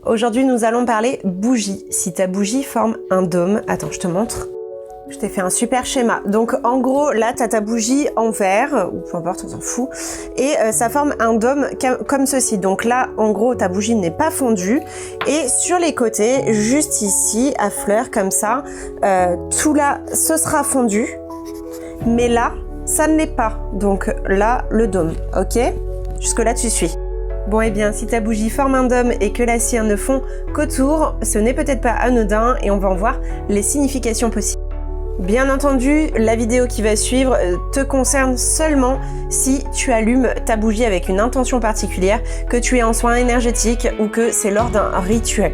Aujourd'hui, nous allons parler bougie. Si ta bougie forme un dôme, attends, je te montre. Je t'ai fait un super schéma. Donc en gros, là, tu as ta bougie en verre, ou peu importe, on s'en fout, et ça forme un dôme comme ceci. Donc là, en gros, ta bougie n'est pas fondue, et sur les côtés, juste ici, à fleur, comme ça, tout là, ce sera fondu, mais là, ça ne l'est pas. Donc là, le dôme, ok? Jusque-là, tu suis. Bon, eh bien, si ta bougie forme un dôme et que la cire ne fond qu'autour, ce n'est peut-être pas anodin, et on va en voir les significations possibles. Bien entendu, la vidéo qui va suivre te concerne seulement si tu allumes ta bougie avec une intention particulière, que tu es en soin énergétique ou que c'est lors d'un rituel.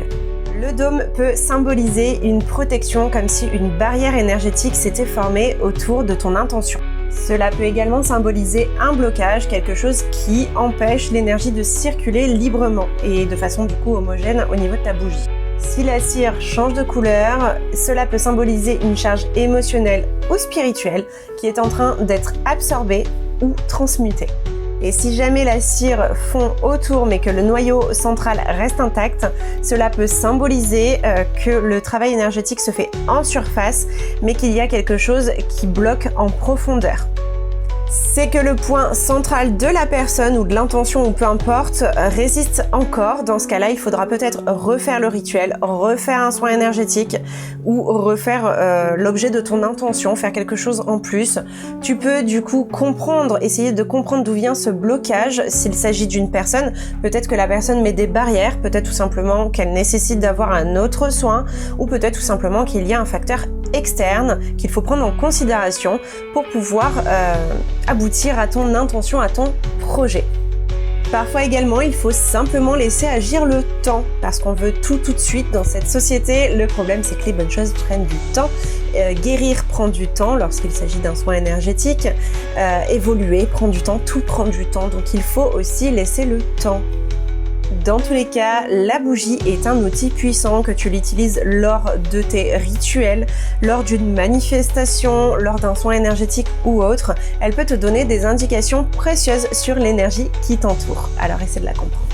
Le dôme peut symboliser une protection, comme si une barrière énergétique s'était formée autour de ton intention. Cela peut également symboliser un blocage, quelque chose qui empêche l'énergie de circuler librement et de façon du coup homogène au niveau de ta bougie. Si la cire change de couleur, cela peut symboliser une charge émotionnelle ou spirituelle qui est en train d'être absorbée ou transmutée. Et si jamais la cire fond autour mais que le noyau central reste intact, cela peut symboliser que le travail énergétique se fait en surface mais qu'il y a quelque chose qui bloque en profondeur. C'est que le point central de la personne ou de l'intention ou peu importe résiste encore. Dans ce cas-là, il faudra peut-être refaire le rituel, refaire un soin énergétique ou refaire l'objet de ton intention, faire quelque chose en plus. Tu peux du coup essayer de comprendre d'où vient ce blocage s'il s'agit d'une personne. Peut-être que la personne met des barrières, peut-être tout simplement qu'elle nécessite d'avoir un autre soin ou peut-être tout simplement qu'il y a un facteur externe qu'il faut prendre en considération pour pouvoir aboutir à ton intention, à ton projet. Parfois également, il faut simplement laisser agir le temps parce qu'on veut tout de suite dans cette société. Le problème, c'est que les bonnes choses prennent du temps. Guérir prend du temps lorsqu'il s'agit d'un soin énergétique. Évoluer prend du temps, tout prend du temps. Donc il faut aussi laisser le temps. Dans tous les cas, la bougie est un outil puissant que tu l'utilises lors de tes rituels, lors d'une manifestation, lors d'un soin énergétique ou autre. Elle peut te donner des indications précieuses sur l'énergie qui t'entoure. Alors essaie de la comprendre.